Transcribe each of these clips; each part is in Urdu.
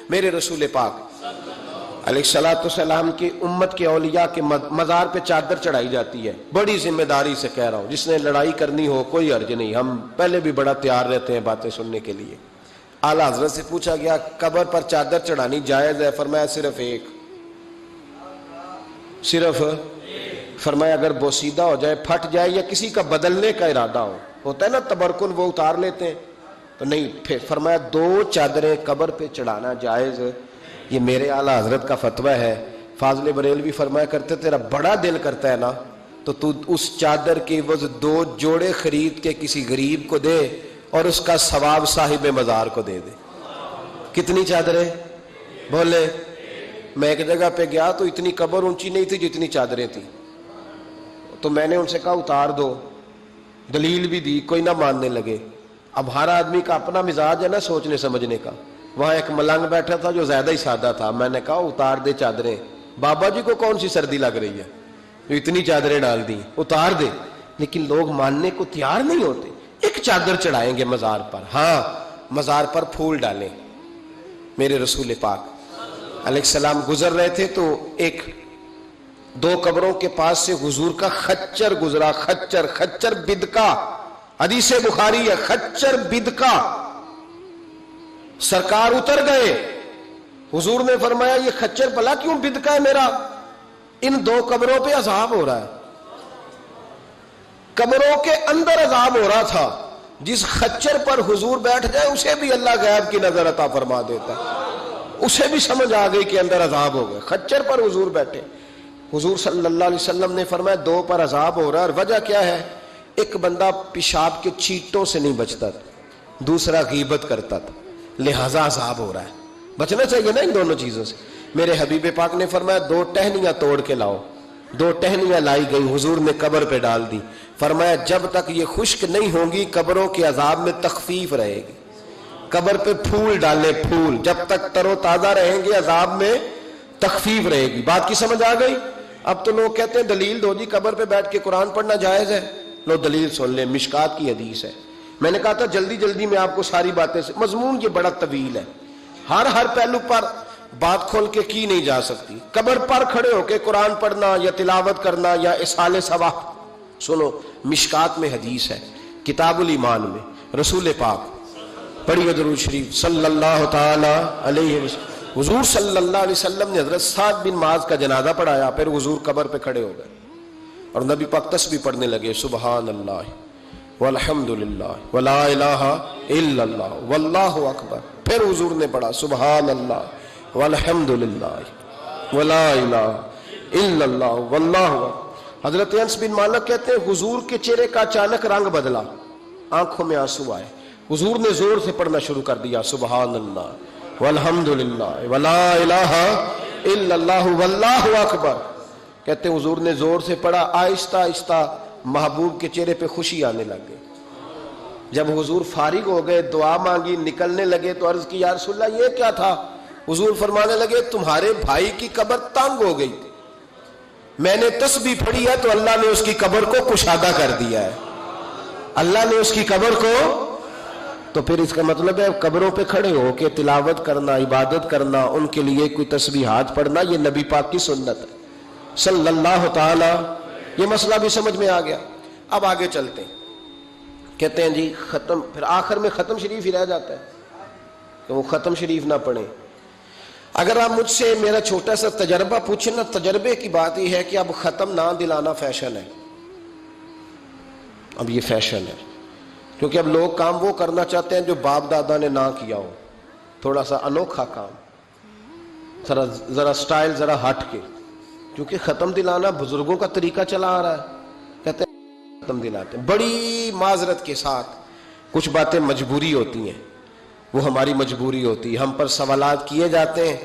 میرے رسول پاک علیہ کی امت کے اولیاء کے مزار پہ چادر چڑھائی جاتی ہے. بڑی ذمہ داری سے کہہ رہا ہوں, جس نے لڑائی کرنی ہو کوئی حرج نہیں, ہم پہلے بھی بڑا تیار رہتے ہیں باتیں سننے کے لیے. اعلیٰ حضرت سے پوچھا گیا قبر پر چادر چڑھانی جائز ہے؟ فرمایا صرف ایک. فرمایا اگر بوسیدہ ہو جائے, پھٹ جائے, یا کسی کا بدلنے کا ارادہ ہو, ہوتا ہے نا تبرکن, وہ اتار لیتے ہیں تو نہیں. پھر فرمایا 2 چادریں قبر پہ چڑھانا جائز. یہ میرے اعلیٰ حضرت کا فتویٰ ہے. فاضل بریلوی فرمایا کرتے تیرا بڑا دل کرتا ہے نا تو اس چادر کے عوض 2 جوڑے خرید کے کسی غریب کو دے اور اس کا ثواب صاحب مزار کو دے دے. کتنی چادریں بولے؟ میں ایک جگہ پہ گیا تو اتنی قبر اونچی نہیں تھی جتنی چادریں تھیں, تو میں نے ان سے کہا اتار دو, دلیل بھی دی, کوئی نہ ماننے لگے. اب ہر آدمی کا اپنا مزاج ہے نا سوچنے سمجھنے کا. وہاں ایک ملنگ بیٹھا تھا جو زیادہ ہی سادہ تھا, میں نے کہا اتار دے چادریں, بابا جی کو کون سی سردی لگ رہی ہے جو اتنی چادریں ڈال دی, اتار دے. لیکن لوگ ماننے کو تیار نہیں ہوتے. ایک چادر چڑھائیں گے مزار پر, ہاں مزار پر پھول ڈالیں. میرے رسول پاک علیہ السلام گزر رہے تھے تو 2 قبروں کے پاس سے حضور کا خچر گزرا. خچر بدکا, حدیث بخاری ہے, خچر بدکا. سرکار اتر گئے. حضور نے فرمایا یہ خچر بھلا کیوں بدکا ہے میرا؟ ان 2 قبروں پہ عذاب ہو رہا ہے. قبروں کے اندر عذاب ہو رہا تھا. جس خچر پر حضور بیٹھ جائے اسے بھی اللہ غیب کی نظر عطا فرما دیتا ہے, اسے بھی سمجھ آ گئی کہ اندر عذاب ہو گئے. خچر پر حضور بیٹھے. حضور صلی اللہ علیہ وسلم نے فرمایا 2 پر عذاب ہو رہا ہے, اور وجہ کیا ہے؟ ایک بندہ پیشاب کے چیٹوں سے نہیں بچتا تھا, دوسرا غیبت کرتا تھا, لہذا عذاب ہو رہا ہے. بچنا چاہیے نا ان دونوں چیزوں سے. میرے حبیب پاک نے فرمایا 2 ٹہنیاں توڑ کے لاؤ. 2 ٹہنیاں لائی گئی, حضور نے قبر پہ ڈال دی. فرمایا جب تک یہ خشک نہیں ہوں گی قبروں کے عذاب میں تخفیف رہے گی. قبر پہ پھول ڈالے, پھول جب تک تر و تازہ رہیں گے عذاب میں تخفیف رہے گی. بات کی سمجھ آ گئی؟ اب تو لوگ کہتے ہیں دلیل دو جی, قبر پہ بیٹھ کے قرآن پڑھنا جائز ہے. لو دلیل سن لیں, مشکات کی حدیث ہے. میں نے کہا تھا جلدی میں آپ کو ساری باتیں سے, مضمون یہ بڑا طویل ہے, ہر پہلو پر بات کھول کے کی نہیں جا سکتی. قبر پر کھڑے ہو کے قرآن پڑھنا یا تلاوت کرنا یا اصحال ثواب. سنو, مشکات میں حدیث ہے, کتاب الایمان میں رسول پاک پڑھیے درود شریف صلی اللہ تعالی علیہ وسلم. حضور صلی اللہ علیہ وسلم نے حضرت سعد بن معاذ کا جنازہ پڑھایا, پھر حضور قبر پہ کھڑے ہو گئے اور نبی پاک تسبیح پڑھنے لگے, سبحان اللہ والحمد للہ ولا الہ الا اللہ واللہ اکبر. پھر حضور نے پڑھا سبحان اللہ والحمد للہ ولا الہ الا اللہ واللہ اکبر. حضرت انس بن مالک کہتے ہیں حضور کے چہرے کا اچانک رنگ بدلا, آنکھوں میں آنسو آئے. حضور نے زور سے پڑھنا شروع کر دیا سبحان اللہ والحمد للہ ولا الہ الا اللہ واللہ اکبر. کہتے ہیں حضور نے زور سے پڑھا, آہستہ آہستہ محبوب کے چہرے پہ خوشی آنے لگ گئی. جب حضور فارغ ہو گئے, دعا مانگی, نکلنے لگے تو عرض کی یا رسول اللہ یہ کیا تھا؟ حضور فرمانے لگے تمہارے بھائی کی قبر تنگ ہو گئی, میں نے تسبیح پڑھی ہے تو اللہ نے اس کی قبر کو کشادہ کر دیا ہے. اللہ نے اس کی قبر کو, تو پھر اس کا مطلب ہے قبروں پہ کھڑے ہو کے تلاوت کرنا, عبادت کرنا, ان کے لیے کوئی تسبیحات پڑھنا, یہ نبی پاک کی سنت ہے صلی اللہ تعالی. یہ مسئلہ بھی سمجھ میں آ گیا. اب آگے چلتے ہیں. کہتے ہیں جی ختم, پھر آخر میں ختم شریف ہی رہ جاتا ہے کہ وہ ختم شریف نہ پڑھیں. اگر آپ مجھ سے میرا چھوٹا سا تجربہ پوچھیں نا, تجربے کی بات یہ ہے کہ اب ختم نہ دلانا فیشن ہے. اب یہ فیشن ہے کیونکہ اب لوگ کام وہ کرنا چاہتے ہیں جو باپ دادا نے نہ کیا ہو, تھوڑا سا انوکھا کام, ذرا سٹائل ذرا ہٹ کے. کیونکہ ختم دلانا بزرگوں کا طریقہ چلا آ رہا ہے, کہتے ہیں ختم دلاتے ہیں. بڑی معذرت کے ساتھ کچھ باتیں مجبوری ہوتی ہیں, وہ ہماری مجبوری ہوتی ہے. ہم پر سوالات کیے جاتے ہیں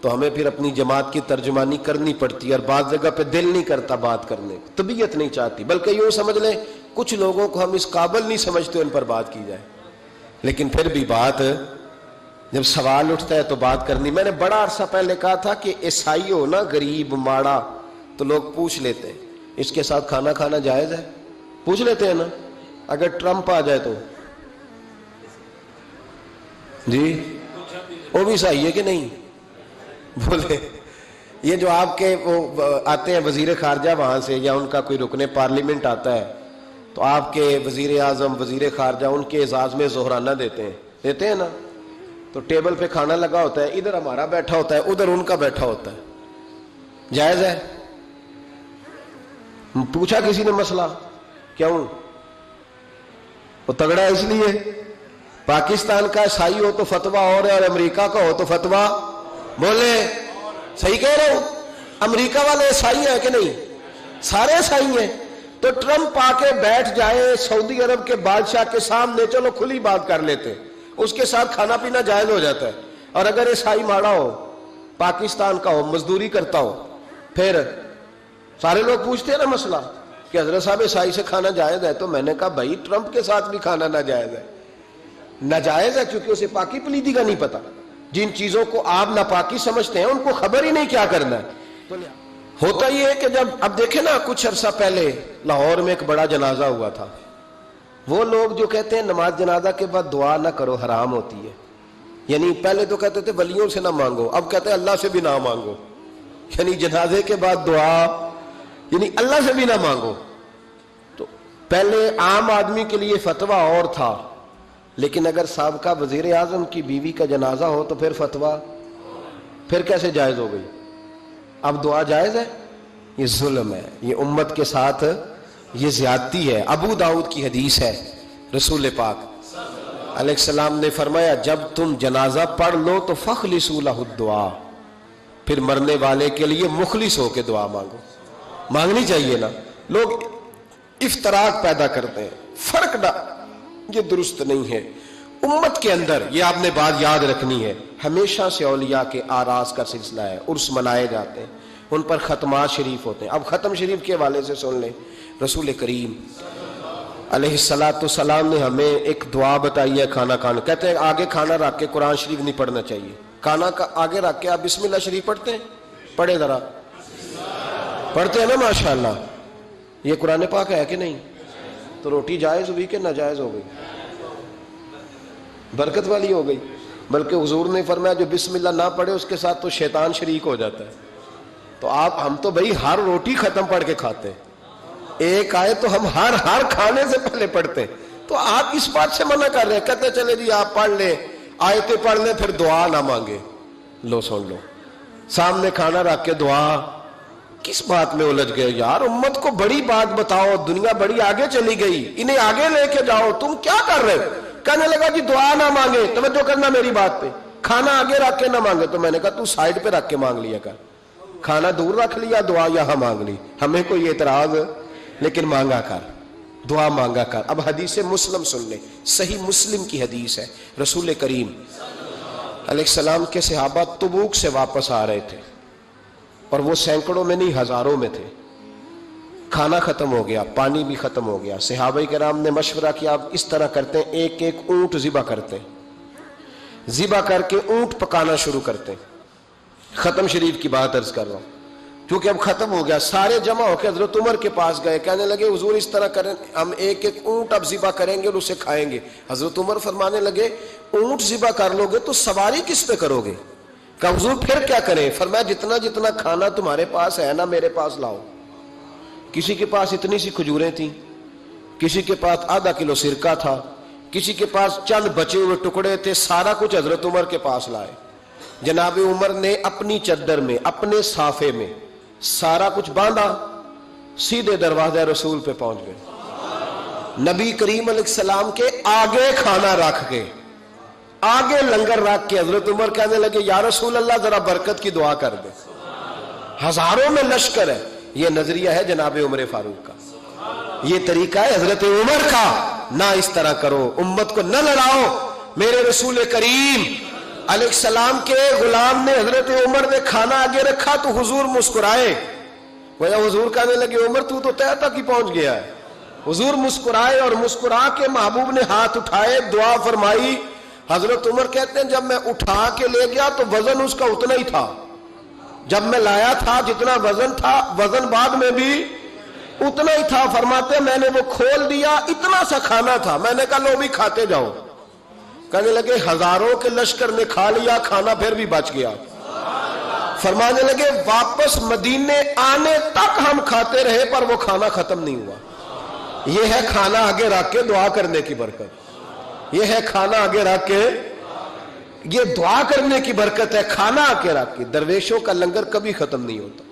تو ہمیں پھر اپنی جماعت کی ترجمانی کرنی پڑتی ہے, اور بعض جگہ پہ دل نہیں کرتا بات کرنے, طبیعت نہیں چاہتی, بلکہ یوں سمجھ لیں کچھ لوگوں کو ہم اس قابل نہیں سمجھتے ان پر بات کی جائے. لیکن پھر بھی بات, جب سوال اٹھتا ہے تو بات کرنی. میں نے بڑا عرصہ پہلے کہا تھا کہ عیسائی ہو نا, غریب ماڑا, تو لوگ پوچھ لیتے ہیں اس کے ساتھ کھانا کھانا جائز ہے, پوچھ لیتے ہیں نا. اگر ٹرمپ آ جائے تو جی وہ بھی صحیح ہے کہ نہیں؟ بولے یہ جو آپ کے وہ آتے ہیں وزیر خارجہ وہاں سے، یا ان کا کوئی رکن پارلیمنٹ آتا ہے، تو آپ کے وزیر اعظم وزیر خارجہ ان کے اعزاز میں ظہرانہ دیتے ہیں نا، تو ٹیبل پہ کھانا لگا ہوتا ہے، ادھر ہمارا بیٹھا ہوتا ہے، ادھر ان کا بیٹھا ہوتا ہے، جائز ہے؟ پوچھا کسی نے مسئلہ؟ کیوں؟ وہ تگڑا ہے اس لیے؟ پاکستان کا عیسائی ہو تو فتویٰ اور ہے، اور امریکہ کا ہو تو فتویٰ، بولے صحیح کہہ رہا ہوں؟ امریکہ والے عیسائی ہیں کہ نہیں؟ سارے عیسائی ہیں۔ تو ٹرمپ آ کے بیٹھ جائے سعودی عرب کے بادشاہ کے سامنے، چلو کھلی بات کر لیتے، اس کے ساتھ کھانا پینا جائز ہو جاتا ہے۔ اور اگر عیسائی ماڑا ہو، پاکستان کا ہو، مزدوری کرتا ہو، پھر سارے لوگ پوچھتے ہیں نا مسئلہ کہ حضرت صاحب عیسائی سے کھانا جائز ہے، تو میں نے کہا بھائی ٹرمپ کے ساتھ بھی کھانا ناجائز ہے۔ ناجائز ہے کیونکہ اسے پاکی پلیدی کا نہیں پتا۔ جن چیزوں کو آپ ناپاکی سمجھتے ہیں ان کو خبر ہی نہیں کیا کرنا ہے۔ تو ہوتا یہ ہے کہ جب اب دیکھیں نا، کچھ عرصہ پہلے لاہور میں ایک بڑا جنازہ ہوا تھا، وہ لوگ جو کہتے ہیں نماز جنازہ کے بعد دعا نہ کرو، حرام ہوتی ہے، یعنی پہلے تو کہتے تھے ولیوں سے نہ مانگو، اب کہتے ہیں اللہ سے بھی نہ مانگو، یعنی جنازے کے بعد دعا یعنی اللہ سے بھی نہ مانگو۔ تو پہلے عام آدمی کے لیے فتویٰ اور تھا، لیکن اگر سابقہ وزیر اعظم کی بیوی کا جنازہ ہو تو پھر فتویٰ پھر کیسے جائز ہو گئی؟ اب دعا جائز ہے؟ یہ ظلم ہے، یہ امت کے ساتھ یہ زیادتی ہے۔ ابو داؤد کی حدیث ہے، رسول پاک علیہ السلام نے فرمایا جب تم جنازہ پڑھ لو تو فخلصوا لہ الدعاء، پھر مرنے والے کے لیے مخلص ہو کے دعا مانگو۔ مانگنی چاہیے نا۔ لوگ افتراق پیدا کرتے ہیں، فرق نہ، یہ درست نہیں ہے۔ امت کے اندر یہ آپ نے بات یاد رکھنی ہے، ہمیشہ سے اولیاء کے آراز کا سلسلہ ہے، عرس منائے جاتے ہیں، ان پر ختمات شریف ہوتے ہیں۔ اب ختم شریف کے حوالے سے سن لیں، رسول کریم علیہ السلام نے ہمیں ایک دعا بتائی ہے کھانا کھانا، کہتے ہیں آگے کھانا رکھ کے قرآن شریف نہیں پڑھنا چاہیے، کھانا کا آگے رکھ کے آپ بسم اللہ شریف پڑھتے ہیں؟ پڑھے ذرا، پڑھتے ہیں نا ماشاءاللہ؟ یہ قرآن پاک ہے کہ نہیں؟ تو روٹی جائز ہوئی کہ ناجائز ہو گئی؟ برکت والی ہو گئی۔ بلکہ حضور نے فرمایا جو بسم اللہ نہ پڑھے اس کے ساتھ تو شیطان شریک ہو جاتا ہے۔ تو ہم تو بھائی ہر روٹی ختم پڑھ کے کھاتے ہیں، ایک آئے تو ہم ہر کھانے سے پہلے پڑھتے ہیں۔ تو آپ اس بات سے منع کر رہے ہیں، کہتے چلے جی آپ پڑھ لیں، آیتیں پڑھ لیں، پھر دعا نہ مانگے۔ لو سن لو، سامنے کھانا رکھ کے دعا، کس بات میں الجھ گئے یار؟ امت کو بڑی بات بتاؤ، دنیا بڑی آگے چلی گئی، انہیں آگے لے کے جاؤ، تم کیا کر رہے ہو؟ کہنے لگا جی دعا نہ مانگے، توجہ کرنا میری بات پہ، کھانا آگے رکھ کے نہ مانگے۔ تو میں نے کہا تو سائیڈ پہ رکھ کے مانگ لیا کر، کھانا دور رکھ لیا، دعا یہاں مانگ لی، ہمیں کوئی اعتراض، لیکن مانگا کر، دعا مانگا کر۔ اب حدیث مسلم سن لیں، صحیح مسلم کی حدیث ہے، رسول کریم علیہ السلام کے صحابہ تبوک سے واپس آ رہے تھے، اور وہ سینکڑوں میں نہیں ہزاروں میں تھے۔ کھانا ختم ہو گیا، پانی بھی ختم ہو گیا، صحابہ کرام نے مشورہ کیا اب اس طرح کرتے ہیں، ایک ایک اونٹ ذبح کرتے ہیں، ذبح کر کے اونٹ پکانا شروع کرتے ہیں۔ ختم شریف کی بات عرض کر رہا ہوں، کیونکہ اب ختم ہو گیا، سارے جمع ہو کے حضرت عمر کے پاس گئے، کہنے لگے حضور اس طرح کریں، ہم ایک ایک اونٹ اب ذبح کریں گے اور اسے کھائیں گے۔ حضرت عمر فرمانے لگے اونٹ ذبح کر لو گے تو سواری کس پہ کرو گے؟ کہا حضور پھر کیا کریں؟ فرمایا جتنا جتنا کھانا تمہارے پاس ہے نا میرے پاس لاؤ۔ کسی کے پاس اتنی سی کھجوریں تھیں، کسی کے پاس آدھا کلو سرکہ تھا، کسی کے پاس چند بچے ہوئے ٹکڑے تھے، سارا کچھ حضرت عمر کے پاس لائے۔ جناب عمر نے اپنی چادر میں، اپنے صافے میں سارا کچھ باندھا، سیدھے دروازہ رسول پہ پہنچ گئے۔ نبی کریم علیہ السلام کے آگے کھانا رکھ کے، آگے لنگر رکھ کے حضرت عمر کہنے لگے یا رسول اللہ ذرا برکت کی دعا کر دے۔ ہزاروں میں لشکر ہے، یہ نظریہ ہے جناب عمر فاروق کا، یہ طریقہ ہے حضرت عمر کا، نہ اس طرح کرو، امت کو نہ لڑاؤ۔ میرے رسول کریم علیہ السلام کے غلام نے، حضرت عمر نے کھانا آگے رکھا تو حضور مسکرائے، وہ حضور کہنے لگے عمر تو طے تک ہی پہنچ گیا ہے۔ حضور مسکرائے اور مسکرا کے محبوب نے ہاتھ اٹھائے، دعا فرمائی۔ حضرت عمر کہتے ہیں جب میں اٹھا کے لے گیا تو وزن اس کا اتنا ہی تھا، جب میں لایا تھا جتنا وزن تھا، وزن بعد میں بھی اتنا ہی تھا۔ فرماتے میں نے وہ کھول دیا، اتنا سا کھانا تھا، میں نے کہا لو بھی کھاتے جاؤ۔ کہنے لگے ہزاروں کے لشکر نے کھا لیا کھانا پھر بھی بچ گیا. فرمانے لگے واپس مدینے آنے تک ہم کھاتے رہے پر وہ کھانا ختم نہیں ہوا. یہ ہے کھانا آگے رکھ کے دعا کرنے کی برکت. یہ ہے کھانا آگے رکھ کے یہ دعا کرنے کی برکت ہے. کھانا آگے رکھ کے. درویشوں کا لنگر کبھی ختم نہیں ہوتا.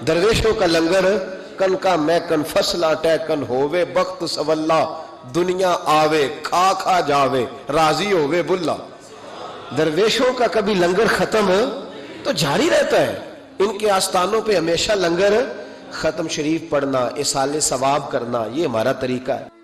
درویشوں کا لنگر کن کا میں کن فصلہ ٹے کن ہووے بخت سواللہ دنیا آوے کھا کھا جاوے راضی ہووے بلا. درویشوں کا کبھی لنگر ختم تو جاری رہتا ہے. ان کے آستانوں پہ ہمیشہ لنگر ختم شریف پڑھنا، اصالِ ثواب کرنا، یہ ہمارا طریقہ ہے.